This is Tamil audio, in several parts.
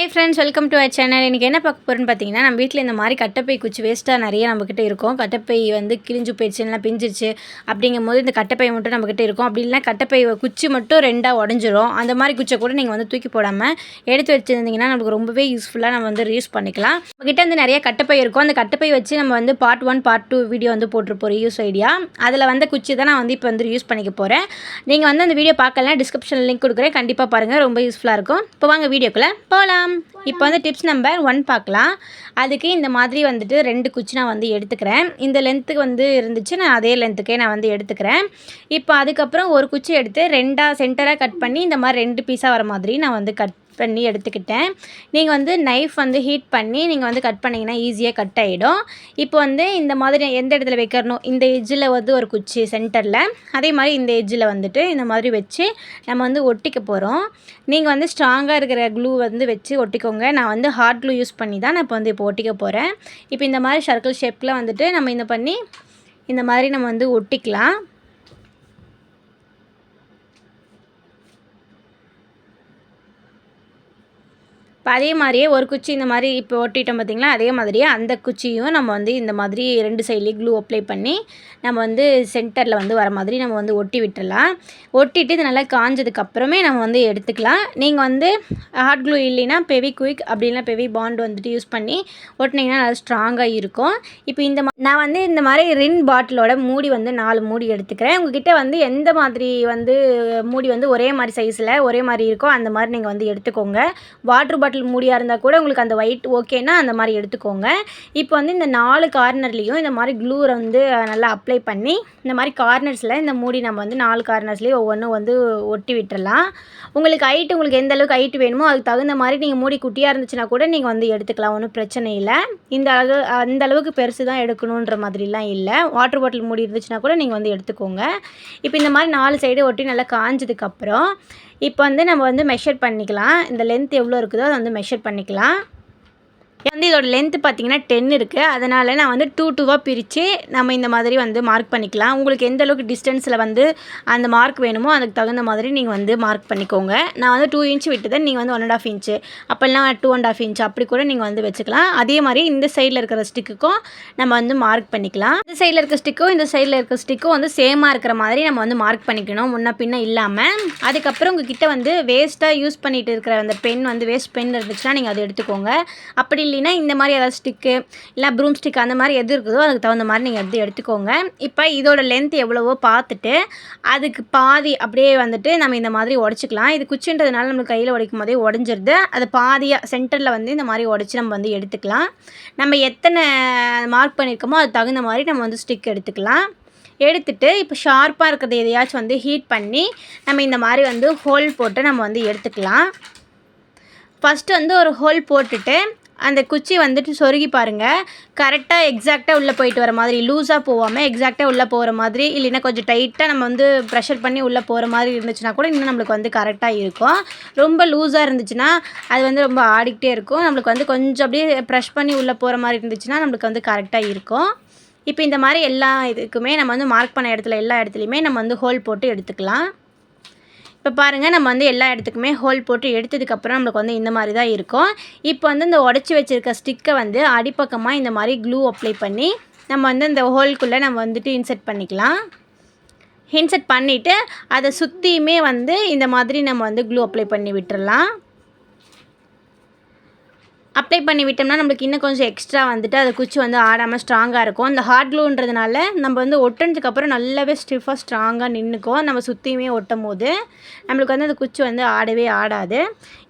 Hi friends, welcome to our channel. இன்றைக்கி என்ன பார்க்க போகிறேன்னு பார்த்தீங்கன்னா, நம்ம வீட்டில் இந்த மாதிரி கட்டைப்பை குச்சி வேஸ்ட்டாக நிறைய நம்மக்கிட்ட இருக்கும். கட்டைப்பை வந்து கிழிஞ்சு போயிடுச்சு, இல்லைனா பிஞ்சிருச்சு அப்படிங்கும்போது இந்த கட்டைப்பை மட்டும் நம்மக்கிட்ட இருக்கும். அப்படி இல்லைனா கட்டைப்பை குச்சி மட்டும் ரெண்டாக உடஞ்சிரும். அந்த மாதிரி குச்சியை கூட நீங்கள் வந்து தூக்கி போடாமல் எடுத்து வச்சுருந்தீங்கன்னா நமக்கு ரொம்பவே யூஸ்ஃபுல்லாக நம்ம வந்து யூஸ் பண்ணிக்கலாம். நம்மக்கிட்ட வந்து நிறைய கட்டைப்பை இருக்கும். அந்த கட்டைப்பை வச்சு நம்ம வந்து பார்ட் 1 பார்ட் 2 வீடியோ வந்து போட்டிருப்போம் யூஸ் ஐடியா. அதில் வந்து குச்சி தான் நான் வந்து இப்போ வந்து யூஸ் பண்ணிக்க போகிறேன். நீங்கள் வந்து அந்த வீடியோ பார்க்கலாம், டிஸ்கிரிப்ஷனில் லிங்க் கொடுக்குறேன், கண்டிப்பாக பாருங்கள், ரொம்ப யூஸ்ஃபுல்லாக இருக்கும். இப்போ வாங்க வீடியோக்குள்ளே போகலாம். இப்போ வந்து டிப்ஸ் நம்பர் 1 பார்க்கலாம். அதுக்கு இந்த மாதிரி வந்துட்டு 2 குச்சி நான் வந்து எடுத்துக்கிறேன். இந்த லென்த்துக்கு வந்து இருந்துச்சு, நான் அதே லென்த்துக்கே நான் வந்து எடுத்துக்கிறேன். இப்போ அதுக்கப்புறம் ஒரு குச்சி எடுத்து 2ஆக சென்டராக கட் பண்ணி இந்த மாதிரி 2 பீஸாக வர மாதிரி நான் வந்து கட் பண்ணி எடுத்துக்கிட்டேன். நீங்கள் வந்து நைஃப் வந்து ஹீட் பண்ணி நீங்கள் வந்து கட் பண்ணிங்கன்னா ஈஸியாக கட் ஆகிடும். இப்போ வந்து இந்த மாதிரி எந்த இடத்துல வைக்கணும், இந்த எட்ஜில் வந்து ஒரு குச்சி சென்டரில், அதே மாதிரி இந்த எட்ஜில் வந்துட்டு இந்த மாதிரி வச்சு நம்ம வந்து ஒட்டிக்க போகிறோம். நீங்கள் வந்து ஸ்ட்ராங்காக இருக்கிற க்ளூ வந்து வச்சு ஒட்டிக்கோங்க. நான் வந்து ஹார்ட் க்ளூ யூஸ் பண்ணி தான் நான் இப்போ ஒட்டிக்க போகிறேன். இப்போ இந்த மாதிரி சர்க்கிள் ஷேப்பில் வந்துட்டு நம்ம இந்த பண்ணி இந்த மாதிரி நம்ம வந்து ஒட்டிக்கலாம். இப்போ அதே மாதிரியே ஒரு குச்சி இந்த மாதிரி இப்போ ஒட்டிட்டோம் பார்த்திங்களா, அதே மாதிரியே அந்த குச்சியும் நம்ம வந்து இந்த மாதிரி 2 சைட்லேயும் க்ளூ அப்ளை பண்ணி நம்ம வந்து சென்டரில் வந்து வர மாதிரி நம்ம வந்து ஒட்டி விட்டுடலாம். ஒட்டிட்டு இது நல்லா காஞ்சதுக்கப்புறமே நம்ம வந்து எடுத்துக்கலாம். நீங்கள் வந்து ஹாட் க்ளூ இல்லைன்னா பெவிக்விக் அப்படின்னா பெவி பாண்ட் வந்துட்டு யூஸ் பண்ணி ஒட்டினீங்கன்னா நல்லா ஸ்ட்ராங்காக இருக்கும். இப்போ நான் வந்து இந்த மாதிரி ரின் பாட்டிலோட மூடி வந்து 4 மூடி எடுத்துக்கிறேன். உங்கள்கிட்ட வந்து எந்த மாதிரி வந்து மூடி வந்து ஒரே மாதிரி சைஸில் ஒரே மாதிரி இருக்கோ அந்த மாதிரி நீங்கள் வந்து எடுத்துக்கோங்க. வாட்டர் பாட்டில் மூடியாக இருந்தால் கூட உங்களுக்கு அந்த ஒயிட் ஓகேனா அந்த மாதிரி எடுத்துக்கோங்க. இப்போ வந்து இந்த 4 கார்னர்லேயும் இந்த மாதிரி க்ளூ வந்து நல்லா அப்ளை பண்ணி இந்த மாதிரி கார்னர்ஸில் இந்த மூடி நம்ம வந்து 4 கார்னர்ஸ்லேயும் ஒவ்வொன்றும் வந்து ஒட்டி விட்டுறலாம். உங்களுக்கு எந்த அளவுக்கு ஹைட் வேணுமோ அதுக்கு தகுந்த மாதிரி நீங்கள் மூடி குட்டியாக இருந்துச்சுன்னா கூட நீங்கள் வந்து எடுத்துக்கலாம், ஒன்றும் பிரச்சனை இல்லை. அந்த அளவுக்கு பெருசு தான் எடுக்கணுன்ற மாதிரிலாம் இல்லை. வாட்டர் பாட்டில் மூடி இருந்துச்சுன்னா கூட நீங்கள் வந்து எடுத்துக்கோங்க. இப்போ இந்த மாதிரி 4 சைடு ஒட்டி நல்லா காஞ்சதுக்கப்புறம் இப்போ வந்து நம்ம வந்து மெஷர் பண்ணிக்கலாம். இந்த லென்த் எவ்வளோ இருக்குதோ அதை வந்து மெஷர் பண்ணிக்கலாம். வந்து இதோட லென்த்து பார்த்திங்கன்னா 10 இருக்குது. அதனால் நான் வந்து 2 பிரித்து நம்ம இந்த மாதிரி வந்து மார்க் பண்ணிக்கலாம். உங்களுக்கு எந்த அளவுக்கு டிஸ்டன்ஸில் வந்து அந்த மார்க் வேணுமோ அதுக்கு தகுந்த மாதிரி நீங்கள் வந்து மார்க் பண்ணிக்கோங்க. நான் வந்து 2 இன்ச் விட்டுதேன், நீங்கள் வந்து 1.5 இன்ச்சு அப்போல்லாம் 2.5 இன்ச் அப்படி கூட நீங்கள் வந்து வச்சுக்கலாம். அதே மாதிரி இந்த சைடில் இருக்கிற ஸ்டிக்குக்கும் நம்ம வந்து மார்க் பண்ணிக்கலாம். இந்த சைடில் இருக்க ஸ்டிக்கும் இந்த சைடில் இருக்க ஸ்டிக்கும் வந்து சேமாக இருக்கிற மாதிரி நம்ம வந்து மார்க் பண்ணிக்கணும், முன்ன பின்ன இல்லாமல். அதுக்கப்புறம் உங்ககிட்ட வந்து வேஸ்ட்டாக யூஸ் பண்ணிகிட்டு இருக்கிற அந்த பென் வந்து வேஸ்ட் பென் இருந்துச்சுன்னா நீங்கள் அதை எடுத்துக்கோங்க. அப்படி இல்லைன்னா இந்த மாதிரி ஏதாவது ஸ்டிக்கு இல்லை ப்ரூம் ஸ்டிக் அந்த மாதிரி எது இருக்குதோ அதுக்கு தகுந்த மாதிரி நீங்கள் எடுத்துக்கோங்க. இப்போ இதோட லென்த் எவ்வளவோ பார்த்துட்டு அதுக்கு பாதி அப்படியே வந்துட்டு நம்ம இந்த மாதிரி உடச்சிக்கலாம். இது குச்சின்றதுனால நம்ம கையில் உடைக்கும் போதே உடஞ்சிருது. அது பாதியாக சென்டரில் வந்து இந்த மாதிரி உடச்சி நம்ம வந்து எடுத்துக்கலாம். நம்ம எத்தனை மார்க் பண்ணியிருக்கோமோ அதுக்கு தகுந்த மாதிரி நம்ம வந்து ஸ்டிக் எடுத்துக்கலாம். எடுத்துகிட்டு இப்போ ஷார்ப்பாக இருக்கிறது எதையாச்சும் வந்து ஹீட் பண்ணி நம்ம இந்த மாதிரி வந்து ஹோல் போட்டு நம்ம வந்து எடுத்துக்கலாம். ஃபஸ்ட்டு வந்து ஒரு ஹோல் போட்டுட்டு அந்த குச்சி வந்துட்டு சொருகி பாருங்கள். கரெக்டாக எக்ஸாக்டாக உள்ளே போயிட்டு வர மாதிரி, லூஸாக போகாமல் எக்ஸாக்டாக உள்ளே போகிற மாதிரி, இல்லைன்னா கொஞ்சம் டைட்டாக நம்ம வந்து ப்ரெஷர் பண்ணி உள்ளே போகிற மாதிரி இருந்துச்சுன்னா கூட இன்னும் நம்மளுக்கு வந்து கரெக்டாக இருக்கும். ரொம்ப லூஸாக இருந்துச்சுன்னா அது வந்து ரொம்ப ஆடிக்கிட்டே இருக்கும். நம்மளுக்கு வந்து கொஞ்சம் அப்படியே ப்ரெஷ் பண்ணி உள்ளே போகிற மாதிரி இருந்துச்சுன்னா நம்மளுக்கு வந்து கரெக்டாக இருக்கும். இப்போ இந்த மாதிரி எல்லா இதுக்குமே நம்ம வந்து மார்க் பண்ண இடத்துல எல்லா இடத்துலையுமே நம்ம வந்து ஹோல் போட்டு எடுத்துக்கலாம். இப்போ பாருங்கள், நம்ம வந்து எல்லா இடத்துக்குமே ஹோல் போட்டு எடுத்ததுக்கப்புறம் நம்மளுக்கு வந்து இந்த மாதிரி தான் இருக்கும். இப்போ வந்து இந்த உடச்சி வச்சுருக்க ஸ்டிக்கை வந்து அடிப்பக்கமாக இந்த மாதிரி க்ளூ அப்ளை பண்ணி நம்ம வந்து இந்த ஹோல்குள்ளே நம்ம வந்துட்டு இன்செர்ட் பண்ணிக்கலாம். இன்செர்ட் பண்ணிவிட்டு அதை சுற்றியுமே வந்து இந்த மாதிரி நம்ம வந்து க்ளூ அப்ளை பண்ணி விட்டுறலாம். அப்ளை பண்ணி விட்டோம்னா நம்மளுக்கு இன்னும் கொஞ்சம் எக்ஸ்ட்ரா வந்துட்டு அது குச்சி வந்து ஆடாமல் ஸ்ட்ராங்காக இருக்கும். இந்த ஹார்ட் க்ளூன்றதுனால நம்ம வந்து ஒட்டினதுக்கப்புறம் நல்லாவே ஸ்டிஃபாக ஸ்ட்ராங்காக நின்றுக்கும். நம்ம சுற்றியுமே ஒட்டும் போது நம்மளுக்கு வந்து அந்த குச்சி வந்து ஆடவே ஆடாது.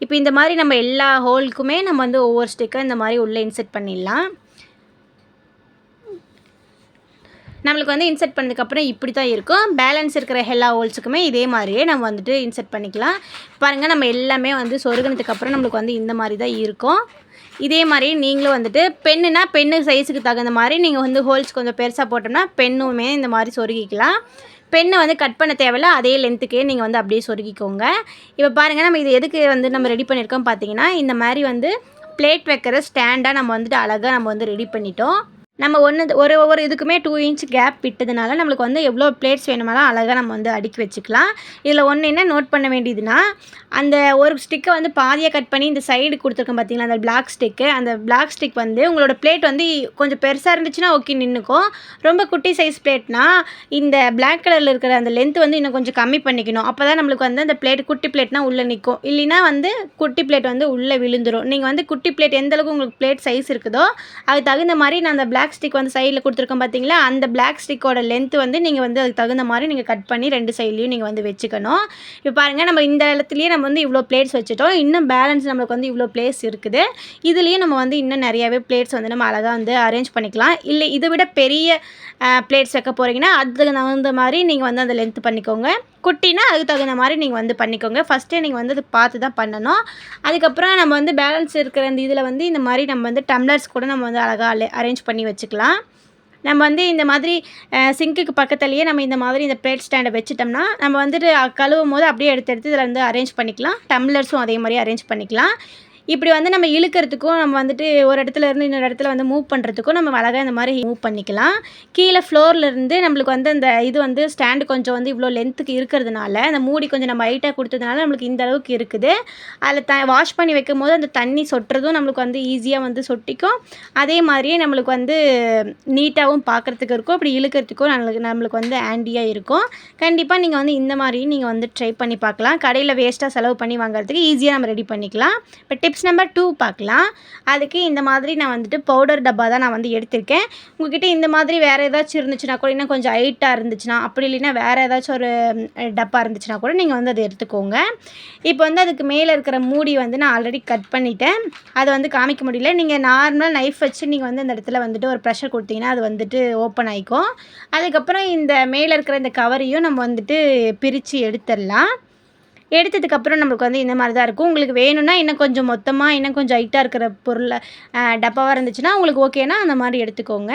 இப்போ இந்த மாதிரி நம்ம எல்லா ஹோலுக்குமே நம்ம வந்து ஒவ்வொரு ஸ்டிக்கை இந்த மாதிரி உள்ளே இன்செர்ட் பண்ணிடலாம். நம்மளுக்கு வந்து இன்செர்ட் பண்ணதுக்கப்புறம் இப்படி தான் இருக்கும். பேலன்ஸ் இருக்கிற எல்லா ஹோல்ஸுக்குமே இதே மாதிரியே நம்ம வந்துட்டு இன்செர்ட் பண்ணிக்கலாம். பாருங்கள், நம்ம எல்லாமே வந்து சொருகினதுக்கப்புறம் நம்மளுக்கு வந்து இந்த மாதிரி தான் இருக்கும். இதே மாதிரி நீங்களும் வந்துட்டு பென்னு சைஸுக்கு தகுந்த மாதிரி நீங்கள் வந்து ஹோல்ஸ் கொஞ்சம் பெருசாக போட்டோம்னா பெண்ணுமே இந்த மாதிரி சொருகிக்கலாம். பெண்ணை வந்து கட் பண்ண தேவையில்ல, அதே லென்த்துக்கே நீங்கள் வந்து அப்படியே சொருகிக்கோங்க. இப்போ பாருங்கள், நம்ம இது எதுக்கு வந்து நம்ம ரெடி பண்ணியிருக்கோம் பார்த்தீங்கன்னா, இந்த மாதிரி வந்து பிளேட் வைக்கிற ஸ்டாண்டாக நம்ம வந்துட்டு அழகாக நம்ம வந்து ரெடி பண்ணிட்டோம். நம்ம ஒவ்வொரு இதுக்குமே 2 இன்ச் கேப் விட்டதுனால நம்மளுக்கு வந்து எவ்வளோ பிளேட்ஸ் வேணுமாலும் அழகாக நம்ம வந்து அடுக்கி வச்சுக்கலாம். இதில் ஒன்று என்ன நோட் பண்ண வேண்டியதுன்னா, அந்த ஒரு ஸ்டிக்கை வந்து பாதியாக கட் பண்ணி இந்த சைடு கொடுத்துருக்கேன் பார்த்தீங்களா, அந்த பிளாக் ஸ்டிக்கு. அந்த பிளாக் ஸ்டிக் வந்து உங்களோட பிளேட் வந்து கொஞ்சம் பெருசாக இருந்துச்சுன்னா ஓகே நின்றுக்கும். ரொம்ப குட்டி சைஸ் பிளேட்னா இந்த பிளாக் கலரில் இருக்கிற அந்த லென்த் வந்து இன்னும் கொஞ்சம் கம்மி பண்ணிக்கணும். அப்போ தான் நம்மளுக்கு வந்து அந்த பிளேட் குட்டி பிளேட்னா உள்ளே நிற்கும். இல்லைன்னா வந்து குட்டி பிளேட் வந்து உள்ளே விழுந்துடும். நீங்கள் வந்து குட்டி பிளேட் எந்தளவுக்கு உங்களுக்கு பிளேட் சைஸ் இருக்குதோ அதுக்கு தகுந்த மாதிரி நான் அந்த பிளாக் ஸ்டிக் வந்து சைடில் கொடுத்துருக்கேன் பார்த்தீங்களா, அந்த பிளாக் ஸ்டிக்கோட லென்த் வந்து நீங்கள் வந்து அதுக்கு தகுந்த மாதிரி நீங்கள் கட் பண்ணி 2 சைட்லேயும் நீங்கள் வந்து வச்சுக்கணும். இப்போ பாருங்கள், நம்ம இந்த இடத்துலையே நம்ம வந்து இவ்வளோ பிளேட்ஸ் வச்சுட்டோம். இன்னும் பேலன்ஸ் நம்மளுக்கு வந்து இவ்வளோ பிளேஸ் இருக்குது. இதுலேயும் நம்ம வந்து இன்னும் நிறையாவே பிளேட்ஸ் வந்து நம்ம அழகாக வந்து அரேஞ்ச் பண்ணிக்கலாம். இல்லை இதை விட பெரிய பிளேட்ஸ் வைக்க போகிறீங்கன்னா அதுக்கு தகுந்த மாதிரி நீங்கள் வந்து அந்த லென்த் பண்ணிக்கோங்க. குட்டினா அதுக்கு தகுந்த மாதிரி நீங்கள் வந்து பண்ணிக்கோங்க. ஃபஸ்ட்டே நீங்கள் வந்து அது பார்த்து தான் பண்ணணும். அதுக்கப்புறம் நம்ம வந்து பேலன்ஸ் இருக்கிற இந்த இதில் வந்து இந்த மாதிரி நம்ம வந்து டம்ளர்ஸ் கூட நம்ம வந்து அழகாக அரேஞ்ச் பண்ணி வச்சுக்கலாம். நம்ம வந்து இந்த மாதிரி சிங்க்குக்கு பக்கத்துலேயே நம்ம இந்த மாதிரி இந்த பிளேட் ஸ்டாண்டை வச்சுட்டோம்னா நம்ம வந்துட்டு கழுவும் போது அப்படியே எடுத்து இதில் வந்து அரேஞ்ச் பண்ணிக்கலாம். டம்ளர்ஸும் அதே மாதிரி அரேஞ்ச் பண்ணிக்கலாம். இப்படி வந்து நம்ம இழுக்கிறதுக்கும் நம்ம வந்துட்டு ஒரு இடத்துல இருந்து இன்னொரு இடத்துல வந்து மூவ் பண்ணுறதுக்கும் நம்ம அழகாக இந்த மாதிரி மூவ் பண்ணிக்கலாம். கீழே ஃப்ளோர்லேருந்து நம்மளுக்கு வந்து அந்த இது வந்து ஸ்டாண்டு கொஞ்சம் வந்து இவ்வளோ லென்த்துக்கு இருக்கிறதுனால அந்த மூடி கொஞ்சம் நம்ம ஹைட்டாக கொடுத்ததுனால நம்மளுக்கு இந்த அளவுக்கு இருக்குது. அதில் வாஷ் பண்ணி வைக்கும் போது அந்த தண்ணி சொட்டுறதும் நம்மளுக்கு வந்து ஈஸியாக வந்து சொட்டிக்கும். அதே மாதிரியே நம்மளுக்கு வந்து நீட்டாகவும் பார்க்குறதுக்கு இருக்கும். அப்படி இழுக்கிறதுக்கும் நம்மளுக்கு வந்து ஹேண்டியாக இருக்கும். கண்டிப்பாக நீங்கள் வந்து இந்த மாதிரி நீங்கள் வந்து ட்ரை பண்ணி பார்க்கலாம். கடையில் வேஸ்ட்டாக செலவு பண்ணி வாங்குறதுக்கு ஈஸியாக நம்ம ரெடி பண்ணிக்கலாம். இப்போ டிப்ஸ் நம்பர் 2 பார்க்கலாம். அதுக்கு இந்த மாதிரி நான் வந்துட்டு பவுடர் டப்பா தான் நான் வந்து எடுத்திருக்கேன். உங்கள்கிட்ட இந்த மாதிரி வேறு ஏதாச்சும் இருந்துச்சுன்னா கூட, இன்னும் கொஞ்சம் ஹைட்டாக இருந்துச்சுன்னா, அப்படி இல்லைன்னா வேறு ஏதாச்சும் ஒரு டப்பா இருந்துச்சுன்னா கூட நீங்கள் வந்து அதை எடுத்துக்கோங்க. இப்போ வந்து அதுக்கு மேலே இருக்கிற மூடி வந்து நான் ஆல்ரெடி கட் பண்ணிட்டேன். அதை வந்து காமிக்க முடியல. நீங்கள் நார்மலாக நைஃப் வச்சு நீங்கள் வந்து அந்த இடத்துல வந்துட்டு ஒரு ப்ரெஷர் கொடுத்தீங்கன்னா அது வந்துட்டு ஓப்பன் ஆகிக்கும். அதுக்கப்புறம் இந்த மேலே இருக்கிற இந்த கவரையும் நம்ம வந்துட்டு பிரித்து எடுத்துடலாம். எடுத்ததுக்கப்புறம் நம்மளுக்கு வந்து இந்த மாதிரி தான் இருக்கும். உங்களுக்கு வேணும்னா இன்னும் கொஞ்சம் மொத்தமாக இன்னும் கொஞ்சம் ஹைட்டாக இருக்கிற பொருளை டப்பாவாக இருந்துச்சுன்னா உங்களுக்கு ஓகேனா அந்த மாதிரி எடுத்துக்கோங்க.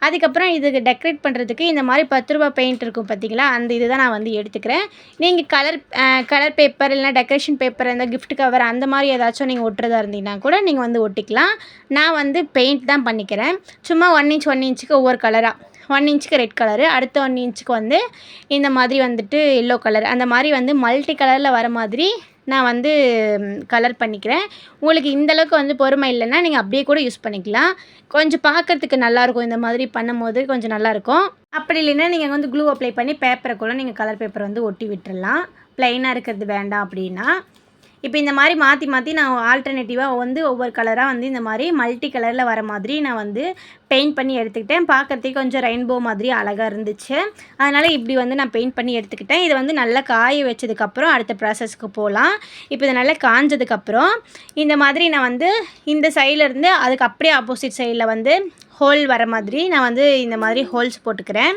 அதுக்கப்புறம் இதுக்கு டெக்கரேட் பண்ணுறதுக்கு இந்த மாதிரி ₹10 பெயிண்ட் இருக்கும் பார்த்தீங்களா, அந்த இது தான் நான் வந்து எடுத்துக்கிறேன். நீங்கள் கலர் பேப்பர் இல்லைனா டெக்கரேஷன் பேப்பர், இந்த கிஃப்ட் கவர் அந்த மாதிரி ஏதாச்சும் நீங்கள் ஒட்டுறதா இருந்தீங்கன்னா கூட நீங்கள் வந்து ஒட்டிக்கலாம். நான் வந்து பெயிண்ட் தான் பண்ணிக்கிறேன். சும்மா 1 இன்ச் 1 இன்ச்சுக்கு ஒவ்வொரு கலராக, 1 இன்ச்சுக்கு ரெட் கலரு, அடுத்த 1 இன்ச்சுக்கு வந்து இந்த மாதிரி வந்துட்டு எல்லோ கலர், அந்த மாதிரி வந்து மல்டி கலரில் வர மாதிரி நான் வந்து கலர் பண்ணிக்கிறேன். உங்களுக்கு இந்தளவுக்கு வந்து பொறுமை இல்லைன்னா நீங்கள் அப்படியே கூட யூஸ் பண்ணிக்கலாம். கொஞ்சம் பார்க்குறதுக்கு நல்லாயிருக்கும். இந்த மாதிரி பண்ணும்போது கொஞ்சம் நல்லாயிருக்கும். அப்படி இல்லைன்னா நீங்கள் வந்து க்ளூ அப்ளை பண்ணி பேப்பரை கூட நீங்கள் கலர் பேப்பரை வந்து ஒட்டி விட்டுறலாம். ப்ளைனாக இருக்கிறது வேண்டாம் அப்படின்னா. இப்போ இந்த மாதிரி மாற்றி மாற்றி நான் ஆல்டர்னேட்டிவாக வந்து ஒவ்வொரு கலராக வந்து இந்த மாதிரி மல்டி கலரில் வர மாதிரி நான் வந்து பெயிண்ட் பண்ணி எடுத்துக்கிட்டேன். பார்க்குறதுக்கு கொஞ்சம் ரெயின்போ மாதிரி அழகாக இருந்துச்சு. அதனால் இப்படி வந்து நான் பெயிண்ட் பண்ணி எடுத்துக்கிட்டேன். இதை வந்து நல்லா காய வச்சதுக்கப்புறம் அடுத்த ப்ராசஸ்க்கு போகலாம். இப்போ இதை நல்லா காஞ்சதுக்கப்புறம் இந்த மாதிரி நான் வந்து இந்த சைட்லேருந்து அதுக்கு அப்படியே ஆப்போசிட் சைடில் வந்து ஹோல் வர மாதிரி நான் வந்து இந்த மாதிரி ஹோல்ஸ் போட்டுக்கிறேன்.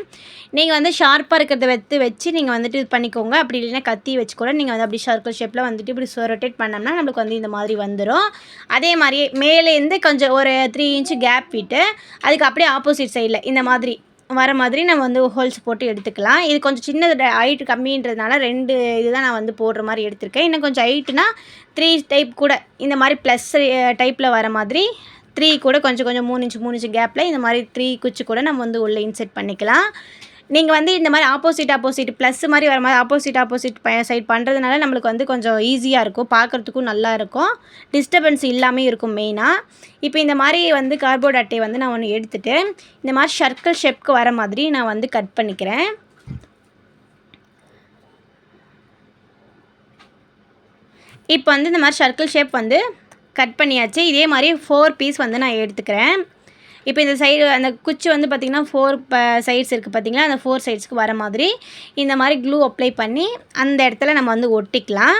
நீங்கள் வந்து ஷார்ப்பாக இருக்கிறத வச்சு நீங்கள் வந்துட்டு இது பண்ணிக்கோங்க. அப்படி இல்லைன்னா கத்தி வச்சு கூட நீங்கள் வந்து அப்படி சர்க்கிள் ஷேப்பில் வந்துட்டு இப்படி ரொட்டேட் பண்ணோம்னா நம்மளுக்கு வந்து இந்த மாதிரி வந்துடும். அதே மாதிரியே மேலேருந்து கொஞ்சம் ஒரு 3 இன்ச்சு கேப் விட்டு அதுக்கு அப்படியே ஆப்போசிட் சைடில் இந்த மாதிரி வர மாதிரி நம்ம வந்து ஹோல்ஸ் போட்டு எடுத்துக்கலாம். இது கொஞ்சம் சின்னது ஹைட்டு கம்மின்றதுனால 2 இது தான் நான் வந்து போடுற மாதிரி எடுத்திருக்கேன். இன்னும் கொஞ்சம் ஹைட்டுனா 3 டைப் கூட இந்த மாதிரி ப்ளஸ் டைப்பில் வர மாதிரி 3 கூட கொஞ்சம் 3 இன்ச்சு கேப்பில் இந்த மாதிரி 3 குச்சி கூட நம்ம வந்து உள்ளே இன்செர்ட் பண்ணிக்கலாம். நீங்கள் வந்து இந்த மாதிரி ஆப்போசிட் ப்ளஸ் மாதிரி வர மாதிரி ஆப்போசிட் சைட் பண்ணுறதுனால நம்மளுக்கு வந்து கொஞ்சம் ஈஸியாக இருக்கும். பார்க்குறதுக்கும் நல்லா இருக்கும். டிஸ்டர்பன்ஸ் இல்லாமல் இருக்கும் மெயினாக. இப்போ இந்த மாதிரி வந்து கார்ட்போர்ட் அட்டையை வந்து நான் ஒன்று எடுத்துகிட்டு இந்த மாதிரி சர்க்கிள் ஷேப்க்கு வர மாதிரி நான் வந்து கட் பண்ணிக்கிறேன். இப்போ வந்து இந்த மாதிரி சர்க்கிள் ஷேப் வந்து கட் பண்ணியாச்சு. இதே மாதிரி 4 பீஸ் வந்து நான் எடுத்துக்கிறேன். இப்போ இந்த சைடு அந்த குச்சி வந்து பார்த்திங்கன்னா 4 சைட்ஸ் இருக்குது பார்த்திங்களா, அந்த 4 சைட்ஸ்க்கு வர மாதிரி இந்த மாதிரி க்ளூ அப்ளை பண்ணி அந்த இடத்துல நம்ம வந்து ஒட்டிக்கலாம்.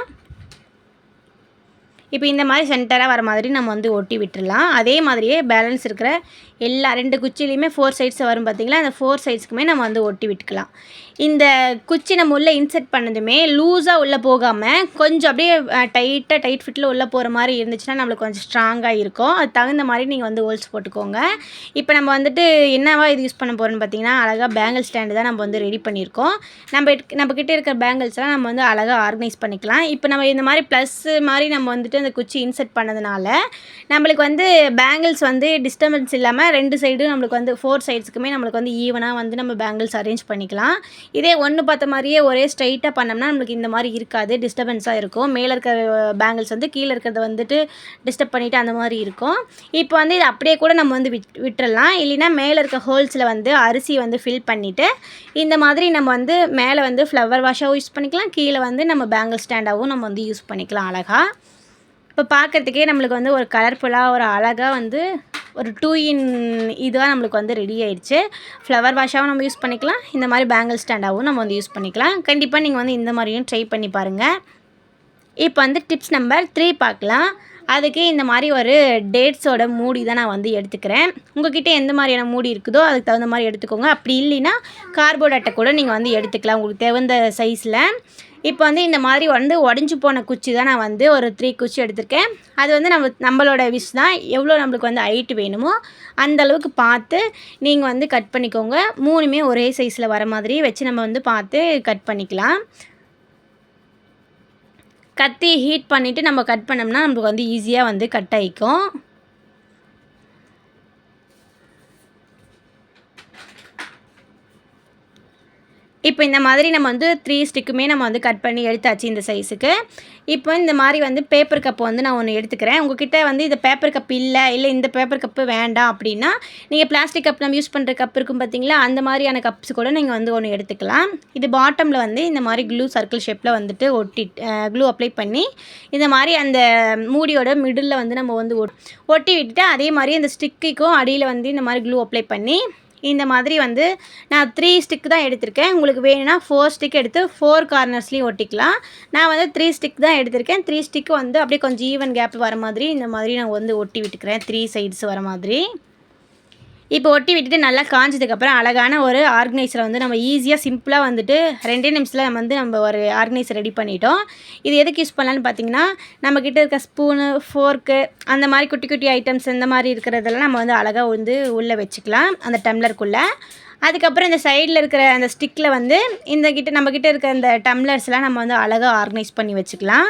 இப்போ இந்த மாதிரி சென்டராக வர மாதிரி நம்ம வந்து ஒட்டி விட்டுடலாம். அதே மாதிரியே பேலன்ஸ் இருக்கிற எல்லா 2 குச்சிலையுமே 4 சைட்ஸ் வரும் பார்த்திங்களா, அந்த 4 சைட்ஸ்க்குமே நம்ம வந்து ஒட்டி விட்டுக்கலாம். இந்த குச்சி நம்ம உள்ளே இன்செர்ட் பண்ணதுமே லூஸாக உள்ளே போகாமல் கொஞ்சம் அப்படியே டைட் ஃபிட்டில் உள்ளே போகிற மாதிரி இருந்துச்சுன்னா நம்மளுக்கு கொஞ்சம் ஸ்ட்ராங்காக இருக்கும். அது தகுந்த மாதிரி நீங்கள் வந்து ஹோல்ஸ் போட்டுக்கோங்க. இப்போ நம்ம வந்துட்டு என்னவா இது யூஸ் பண்ண போகிறோன்னு பார்த்தீங்கன்னா, அழகாக பேங்கிள் ஸ்டாண்டு தான் நம்ம வந்து ரெடி பண்ணியிருக்கோம். நம்மக்கிட்ட இருக்கிற பேங்கிள்ஸ்லாம் நம்ம வந்து அழகாக ஆர்கனைஸ் பண்ணிக்கலாம். இப்போ நம்ம இந்த மாதிரி ப்ளஸ்ஸு மாதிரி நம்ம வந்துட்டு அந்த குச்சி இன்செர்ட் பண்ணதுனால நம்மளுக்கு வந்து பேங்கிள்ஸ் வந்து டிஸ்டர்பன்ஸ் இல்லாமல் 2 சைடும் நம்மளுக்கு வந்து 4 சைட்ஸுக்குமே நம்மளுக்கு வந்து ஈவனாக வந்து நம்ம பேங்கிள்ஸ் அரேஞ்ச் பண்ணிக்கலாம். இதே ஒன்று பார்த்த மாதிரியே ஒரே ஸ்ட்ரைட்டாக பண்ணோம்னா நம்மளுக்கு இந்த மாதிரி இருக்காது, டிஸ்டர்பன்ஸாக இருக்கும். மேலே இருக்க பேங்கிள்ஸ் வந்து கீழே இருக்கிறத வந்துட்டு டிஸ்டர்ப் பண்ணிவிட்டு அந்த மாதிரி இருக்கும். இப்போ வந்து இது அப்படியே கூட நம்ம வந்து விட்டுறலாம். இல்லைன்னா மேலே இருக்க ஹோல்ஸில் வந்து அரிசி வந்து ஃபில் பண்ணிவிட்டு இந்த மாதிரி நம்ம வந்து மேலே வந்து ஃப்ளவர் வாஷாகவும் யூஸ் பண்ணிக்கலாம், கீழே வந்து நம்ம பேங்கிள் ஸ்டாண்டாகவும் நம்ம வந்து யூஸ் பண்ணிக்கலாம் அழகாக. இப்போ பார்க்குறதுக்கே நம்மளுக்கு வந்து ஒரு கலர்ஃபுல்லாக ஒரு அழகாக வந்து ஒரு 2 in இதுவாக நம்மளுக்கு வந்து ரெடி ஆயிடுச்சு. ஃப்ளவர் வாஷாகவும் நம்ம யூஸ் பண்ணிக்கலாம், இந்த மாதிரி பேங்கிள் ஸ்டாண்டாகவும் நம்ம வந்து யூஸ் பண்ணிக்கலாம். கண்டிப்பாக நீங்கள் வந்து இந்த மாதிரியும் ட்ரை பண்ணி பாருங்கள். இப்போ வந்து டிப்ஸ் நம்பர் 3 பார்க்கலாம். அதுக்கு இந்த மாதிரி ஒரு டேட்ஸோட மூடி தான் நான் வந்து எடுத்துக்கிறேன். உங்கள்கிட்ட எந்த மாதிரியான மூடி இருக்குதோ அதுக்கு தகுந்த மாதிரி எடுத்துக்கோங்க. அப்படி இல்லைன்னா கார்ட்போர்ட் அட்டை கூட நீங்கள் வந்து எடுத்துக்கலாம் உங்களுக்கு தகுந்த சைஸில். இப்போ வந்து இந்த மாதிரி வந்து உடஞ்சி போன குச்சி தான் நான் வந்து ஒரு 3 குச்சி எடுத்திருக்கேன். அது வந்து நம்மளோட விஷ் தான், எவ்வளோ நம்மளுக்கு வந்து ஹைட்டு வேணுமோ அந்தளவுக்கு பார்த்து நீங்கள் வந்து கட் பண்ணிக்கோங்க. 3மே ஒரே சைஸில் வர மாதிரி வச்சு நம்ம வந்து பார்த்து கட் பண்ணிக்கலாம். கத்தி ஹீட் பண்ணிவிட்டு நம்ம கட் பண்ணோம்னா நம்மளுக்கு வந்து ஈஸியாக வந்து கட் ஆகிக்கும். இப்போ இந்த மாதிரி நம்ம வந்து 3 ஸ்டிக்குமே நம்ம வந்து கட் பண்ணி எடுத்தாச்சு இந்த சைஸுக்கு. இப்போ இந்த மாதிரி வந்து பேப்பர் கப்பு வந்து நான் ஒன்று எடுத்துக்கிறேன். உங்கள்கிட்ட வந்து இந்த பேப்பர் கப் இல்லை இந்த பேப்பர் கப்பு வேண்டாம் அப்படின்னா நீங்கள் பிளாஸ்டிக் கப் நம்ம யூஸ் பண்ணுற கப் இருக்கும் பார்த்தீங்களா, அந்த மாதிரியான கப்ஸ் கூட நீங்கள் வந்து ஒன்று எடுத்துக்கலாம். இது பாட்டமில் வந்து இந்த மாதிரி க்ளூ சர்க்கிள் ஷேப்பில் வந்துட்டு க்ளூ அப்ளை பண்ணி இந்த மாதிரி அந்த மூடியோட மிடில் வந்து நம்ம வந்து ஒட்டி விட்டுட்டு அதே மாதிரி அந்த ஸ்டிக்குக்கும் அடியில் வந்து இந்த மாதிரி க்ளூ அப்ளை பண்ணி இந்த மாதிரி வந்து நான் 3 ஸ்டிக் தான் எடுத்திருக்கேன். உங்களுக்கு வேணும்னா 4 ஸ்டிக் எடுத்து 4 கார்னர்ஸ்லேயும் ஒட்டிக்கலாம். நான் வந்து 3 ஸ்டிக் தான் எடுத்திருக்கேன். 3 ஸ்டிக்கு வந்து அப்படியே கொஞ்சம் ஈவன் கேப் வர மாதிரி இந்த மாதிரி நான் வந்து ஒட்டி விட்டுக்கிறேன், 3 சைட்ஸ் வர மாதிரி. இப்போ ஒட்டி விட்டுட்டு நல்லா காஞ்சதுக்கப்புறம் அழகான ஒரு ஆர்கனைசரை வந்து நம்ம ஈஸியாக சிம்பிளாக வந்துட்டு 2 நிமிஷத்தில் வந்து நம்ம ஒரு ஆர்கனைசர் ரெடி பண்ணிட்டோம். இது எதுக்கு யூஸ் பண்ணலான்னு பார்த்தீங்கன்னா, நம்மக்கிட்ட இருக்க ஸ்பூனு, ஃபோர்க்கு அந்த மாதிரி குட்டி குட்டி ஐட்டம்ஸ் இந்த மாதிரி இருக்கிறதெல்லாம் நம்ம வந்து அழகாக வந்து உள்ளே வச்சுக்கலாம் அந்த டம்ளருக்குள்ளே. அதுக்கப்புறம் இந்த சைடில் இருக்கிற அந்த ஸ்டிக்கில் வந்து நம்மக்கிட்ட இருக்க அந்த டம்ளர்ஸ்லாம் நம்ம வந்து அழகாக ஆர்கனைஸ் பண்ணி வச்சுக்கலாம்.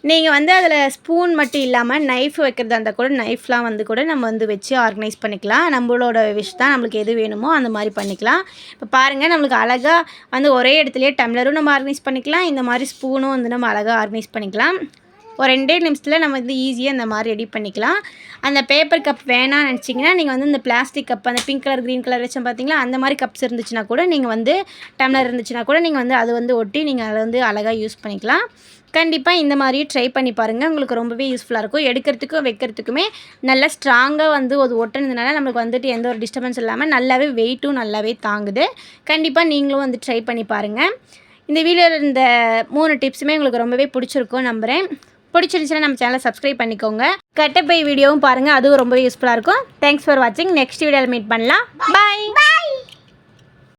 நீங்கள் வந்து அதில் ஸ்பூன் மட்டும் இல்லாமல் நைஃப் வைக்கிறதா இருந்தால் கூட நைஃப்லாம் வந்து கூட நம்ம வந்து வச்சு ஆர்கனைஸ் பண்ணிக்கலாம். நம்மளோட விஷ் தான், நம்மளுக்கு எது வேணுமோ அந்த மாதிரி பண்ணிக்கலாம். இப்போ பாருங்கள், நம்மளுக்கு அழகாக வந்து ஒரே இடத்துலையே டம்ளரும் நம்ம ஆர்கனைஸ் பண்ணிக்கலாம், இந்த மாதிரி ஸ்பூனும் வந்து நம்ம அழகாக ஆர்கனைஸ் பண்ணிக்கலாம். ஒரு 2 நிமிஷத்தில் நம்ம வந்து ஈஸியாக இந்த மாதிரி ரெடி பண்ணிக்கலாம். அந்த பேப்பர் கப் வேணாம்னு நினச்சிங்கன்னா நீங்கள் வந்து இந்த பிளாஸ்டிக் கப் அந்த பிங்க் கலர் க்ரீன் கலர் வச்சோம் பார்த்தீங்களா, அந்த மாதிரி கப்ஸ் இருந்துச்சுன்னா கூட நீங்கள் வந்து டம்ளர் இருந்துச்சுன்னா கூட நீங்கள் வந்து அது வந்து ஒட்டி நீங்கள் அதை வந்து அழகாக யூஸ் பண்ணிக்கலாம். கண்டிப்பாக இந்த மாதிரி ட்ரை பண்ணி பாருங்கள், உங்களுக்கு ரொம்பவே யூஸ்ஃபுல்லாக இருக்கும். எடுக்கிறதுக்கும் வைக்கிறதுக்குமே நல்லா ஸ்ட்ராங்காக வந்து ஒரு ஒட்டுனதுனால நம்மளுக்கு வந்துட்டு எந்த ஒரு டிஸ்டர்பன்ஸ் இல்லாமல் நல்லாவே வெயிட்டும் நல்லாவே தாங்குது. கண்டிப்பாக நீங்களும் வந்து ட்ரை பண்ணி பாருங்கள். இந்த வீடியோவில் இந்த 3 டிப்ஸுமே உங்களுக்கு ரொம்பவே பிடிச்சிருக்கும் நம்புகிறேன். பிடிச்சிருந்துச்சுன்னா நம்ம சேனலை சப்ஸ்கிரைப் பண்ணிக்கோங்க. கட்டப்பை வீடியோவும் பாருங்கள், அதுவும் ரொம்பவே யூஸ்ஃபுல்லாக இருக்கும். தேங்க்ஸ் ஃபார் வாட்சிங். நெக்ஸ்ட் வீடியோவில் மீட் பண்ணலாம். பாய்.